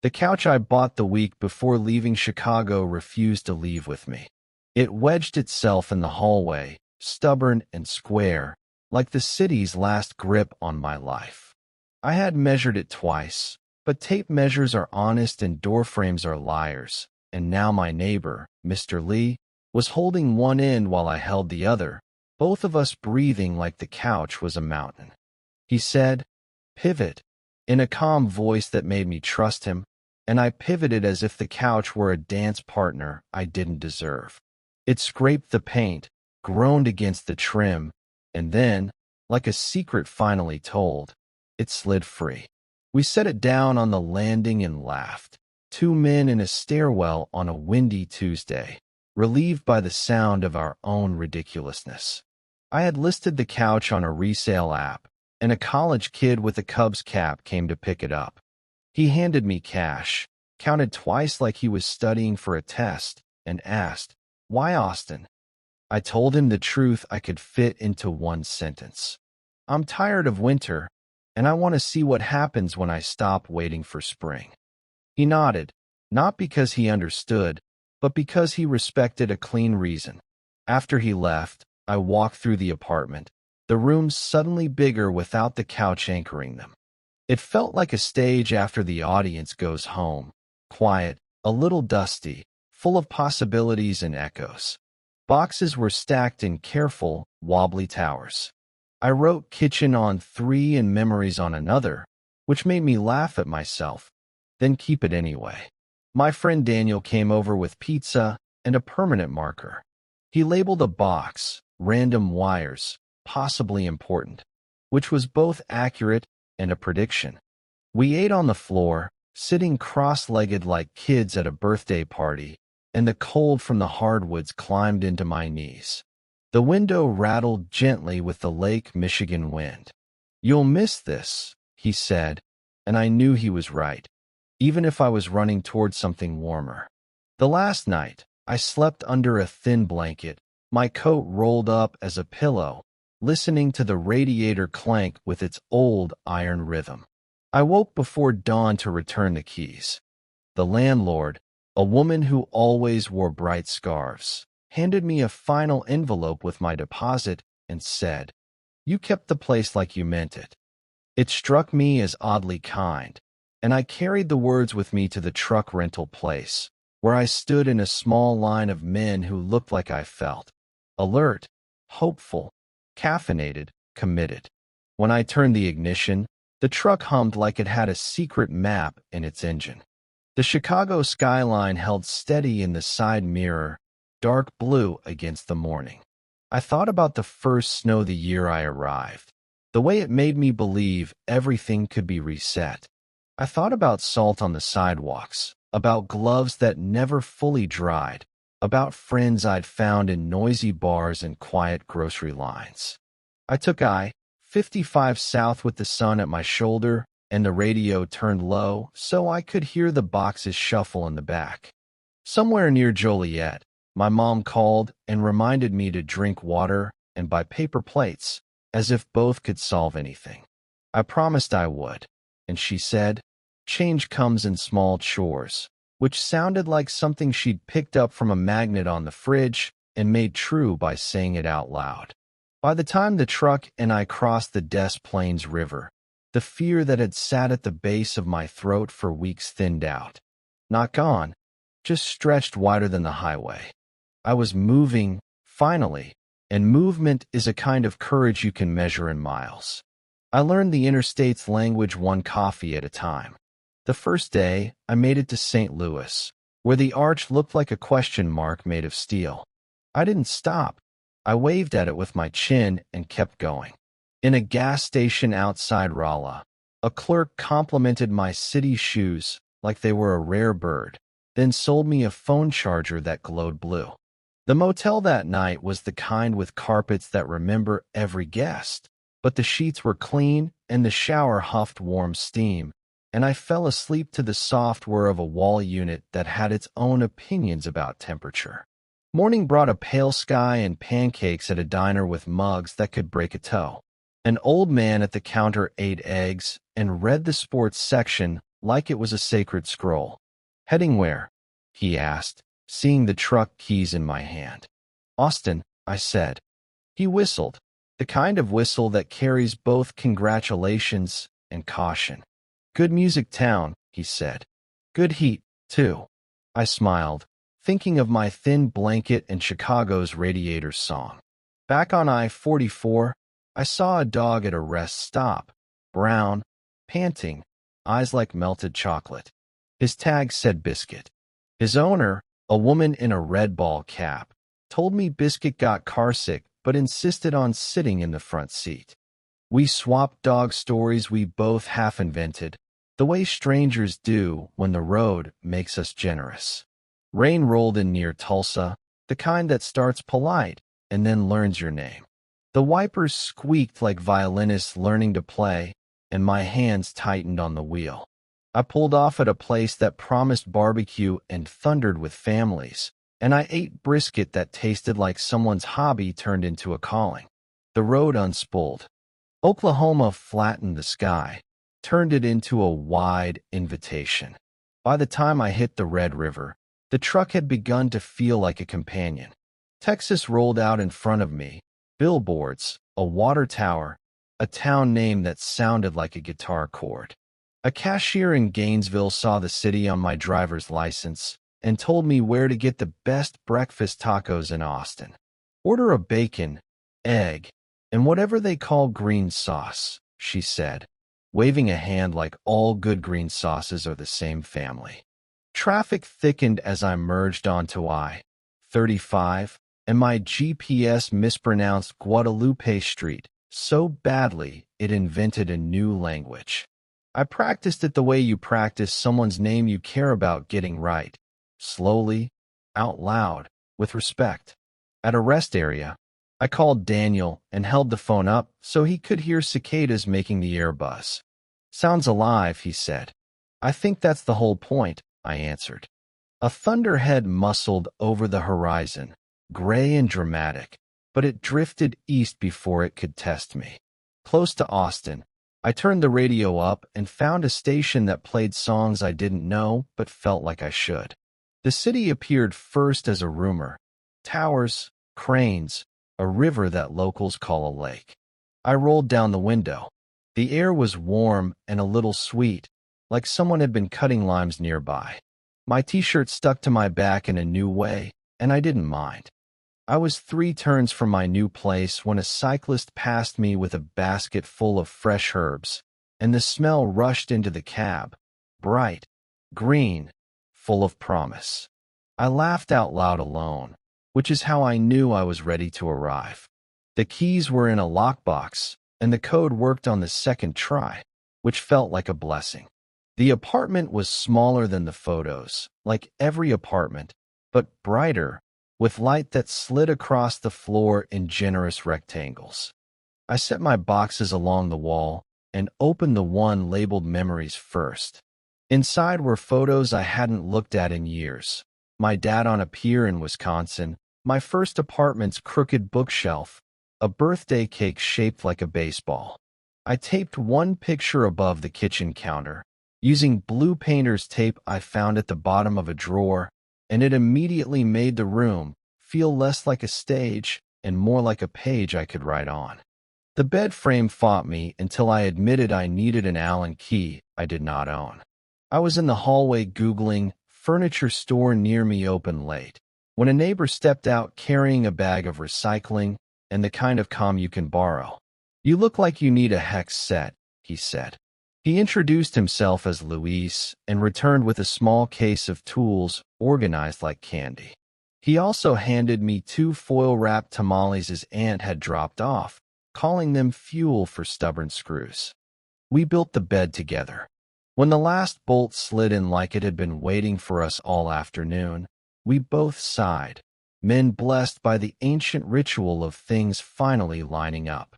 The couch I bought the week before leaving Chicago refused to leave with me. It wedged itself in the hallway, stubborn and square, like the city's last grip on my life. I had measured it twice, but tape measures are honest and door frames are liars, and now my neighbor, Mr. Lee, was holding one end while I held the other, both of us breathing like the couch was a mountain. He said, "Pivot," in a calm voice that made me trust him, and I pivoted as if the couch were a dance partner I didn't deserve. It scraped the paint, groaned against the trim, and then, like a secret finally told, it slid free. We set it down on the landing and laughed, two men in a stairwell on a windy Tuesday, relieved by the sound of our own ridiculousness. I had listed the couch on a resale app, and a college kid with a Cubs cap came to pick it up. He handed me cash, counted twice like he was studying for a test, and asked, "Why Austin?" I told him the truth I could fit into one sentence. "I'm tired of winter, and I want to see what happens when I stop waiting for spring." He nodded, not because he understood, but because he respected a clean reason. After he left, I walked through the apartment, the rooms suddenly bigger without the couch anchoring them. It felt like a stage after the audience goes home, quiet, a little dusty, full of possibilities and echoes. Boxes were stacked in careful, wobbly towers. I wrote kitchen on three and memories on another, which made me laugh at myself, then keep it anyway. My friend Daniel came over with pizza and a permanent marker. He labeled a box, random wires, possibly important, which was both accurate and a prediction. We ate on the floor, sitting cross-legged like kids at a birthday party, and the cold from the hardwoods climbed into my knees. The window rattled gently with the Lake Michigan wind. "You'll miss this," he said, and I knew he was right, even if I was running towards something warmer. The last night, I slept under a thin blanket, my coat rolled up as a pillow, listening to the radiator clank with its old iron rhythm. I woke before dawn to return the keys. The landlord, a woman who always wore bright scarves, handed me a final envelope with my deposit and said, "You kept the place like you meant it." It struck me as oddly kind, and I carried the words with me to the truck rental place, where I stood in a small line of men who looked like I felt: alert, hopeful, caffeinated, committed. When I turned the ignition, the truck hummed like it had a secret map in its engine. The Chicago skyline held steady in the side mirror, dark blue against the morning. I thought about the first snow the year I arrived, the way it made me believe everything could be reset. I thought about salt on the sidewalks, about gloves that never fully dried, about friends I'd found in noisy bars and quiet grocery lines. I took I-55 south with the sun at my shoulder, and the radio turned low so I could hear the boxes shuffle in the back. Somewhere near Joliet, my mom called and reminded me to drink water and buy paper plates, as if both could solve anything. I promised I would, and she said, "Change comes in small chores," which sounded like something she'd picked up from a magnet on the fridge and made true by saying it out loud. By the time the truck and I crossed the Des Plaines River, the fear that had sat at the base of my throat for weeks thinned out. Not gone, just stretched wider than the highway. I was moving, finally, and movement is a kind of courage you can measure in miles. I learned the interstate's language one coffee at a time. The first day, I made it to St. Louis, where the arch looked like a question mark made of steel. I didn't stop. I waved at it with my chin and kept going. In a gas station outside Rolla, a clerk complimented my city shoes like they were a rare bird, then sold me a phone charger that glowed blue. The motel that night was the kind with carpets that remember every guest, but the sheets were clean and the shower huffed warm steam, and I fell asleep to the soft whir of a wall unit that had its own opinions about temperature. Morning brought a pale sky and pancakes at a diner with mugs that could break a toe. An old man at the counter ate eggs and read the sports section like it was a sacred scroll. Heading where? He asked, seeing the truck keys in my hand. Austin, I said. He whistled, the kind of whistle that carries both congratulations and caution. Good music town, he said. Good heat, too. I smiled, thinking of my thin blanket and Chicago's Radiators song. Back on I-44, I saw a dog at a rest stop, brown, panting, eyes like melted chocolate. His tag said Biscuit. His owner, a woman in a red ball cap, told me Biscuit got carsick but insisted on sitting in the front seat. We swapped dog stories we both half-invented, the way strangers do when the road makes us generous. Rain rolled in near Tulsa, the kind that starts polite and then learns your name. The wipers squeaked like violinists learning to play, and my hands tightened on the wheel. I pulled off at a place that promised barbecue and thundered with families, and I ate brisket that tasted like someone's hobby turned into a calling. The road unspooled. Oklahoma flattened the sky, turned it into a wide invitation. By the time I hit the Red River, the truck had begun to feel like a companion. Texas rolled out in front of me, billboards, a water tower, a town name that sounded like a guitar chord. A cashier in Gainesville saw the city on my driver's license and told me where to get the best breakfast tacos in Austin. Order a bacon, egg, and whatever they call green sauce, she said, waving a hand like all good green sauces are the same family. Traffic thickened as I merged onto I-35, and my GPS mispronounced Guadalupe Street so badly it invented a new language. I practiced it the way you practice someone's name you care about getting right, slowly, out loud, with respect. At a rest area, I called Daniel and held the phone up so he could hear cicadas making the air buzz. Sounds alive, he said. I think that's the whole point, I answered. A thunderhead muscled over the horizon, gray and dramatic, but it drifted east before it could test me. Close to Austin, I turned the radio up and found a station that played songs I didn't know but felt like I should. The city appeared first as a rumor. Towers, cranes, a river that locals call a lake. I rolled down the window. The air was warm and a little sweet, like someone had been cutting limes nearby. My t-shirt stuck to my back in a new way, and I didn't mind. I was 3 turns from my new place when a cyclist passed me with a basket full of fresh herbs, and the smell rushed into the cab, bright, green, full of promise. I laughed out loud alone, which is how I knew I was ready to arrive. The keys were in a lockbox, and the code worked on the second try, which felt like a blessing. The apartment was smaller than the photos, like every apartment, but brighter, with light that slid across the floor in generous rectangles. I set my boxes along the wall and opened the one labeled Memories first. Inside were photos I hadn't looked at in years. My dad on a pier in Wisconsin, my first apartment's crooked bookshelf, a birthday cake shaped like a baseball. I taped one picture above the kitchen counter, using blue painter's tape I found at the bottom of a drawer, and it immediately made the room feel less like a stage and more like a page I could write on. The bed frame fought me until I admitted I needed an Allen key I did not own. I was in the hallway Googling furniture store near me open late, when a neighbor stepped out carrying a bag of recycling and the kind of calm you can borrow. You look like you need a hex set, he said. He introduced himself as Luis and returned with a small case of tools organized like candy. He also handed me 2 foil-wrapped tamales his aunt had dropped off, calling them fuel for stubborn screws. We built the bed together. When the last bolt slid in like it had been waiting for us all afternoon, we both sighed, men blessed by the ancient ritual of things finally lining up.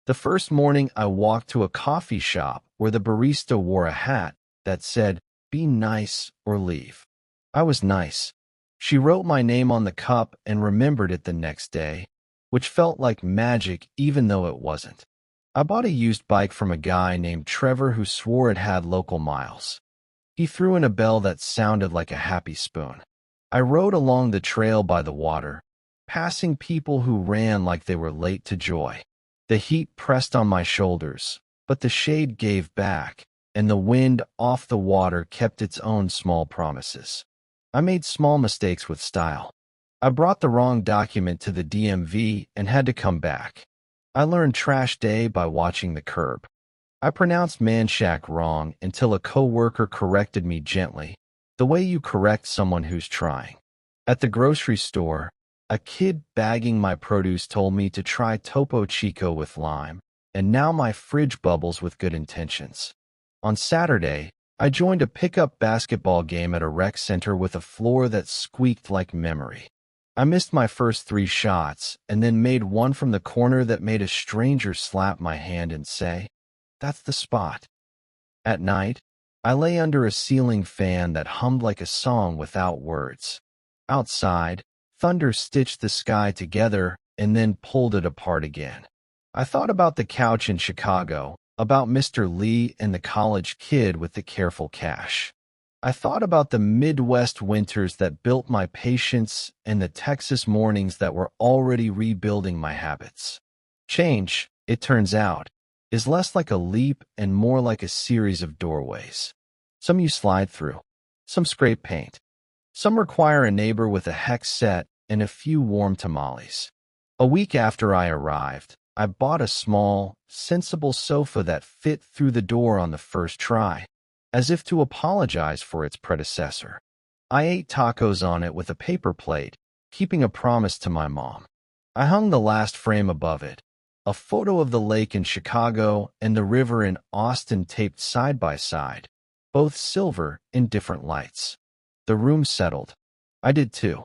The first morning I walked to a coffee shop where the barista wore a hat that said, "Be nice or leave." I was nice. She wrote my name on the cup and remembered it the next day, which felt like magic even though it wasn't. I bought a used bike from a guy named Trevor who swore it had local miles. He threw in a bell that sounded like a happy spoon. I rode along the trail by the water, passing people who ran like they were late to joy. The heat pressed on my shoulders, but the shade gave back, and the wind off the water kept its own small promises. I made small mistakes with style. I brought the wrong document to the DMV and had to come back. I learned trash day by watching the curb. I pronounced Manchac wrong until a coworker corrected me gently, the way you correct someone who's trying. At the grocery store, a kid bagging my produce told me to try Topo Chico with lime, and now my fridge bubbles with good intentions. On Saturday, I joined a pickup basketball game at a rec center with a floor that squeaked like memory. I missed my first 3 shots and then made one from the corner that made a stranger slap my hand and say, "That's the spot." At night, I lay under a ceiling fan that hummed like a song without words. Outside, thunder stitched the sky together and then pulled it apart again. I thought about the couch in Chicago, about Mr. Lee and the college kid with the careful cash. I thought about the Midwest winters that built my patience and the Texas mornings that were already rebuilding my habits. Change, it turns out, is less like a leap and more like a series of doorways. Some you slide through, some scrape paint. Some require a neighbor with a hex set and a few warm tamales. A week after I arrived, I bought a small, sensible sofa that fit through the door on the first try, as if to apologize for its predecessor. I ate tacos on it with a paper plate, keeping a promise to my mom. I hung the last frame above it, a photo of the lake in Chicago and the river in Austin taped side by side, both silver in different lights. The room settled. I did too.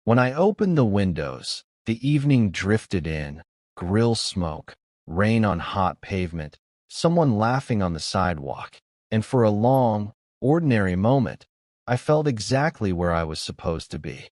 When I opened the windows, the evening drifted in, grill smoke, rain on hot pavement, someone laughing on the sidewalk, and for a long, ordinary moment, I felt exactly where I was supposed to be.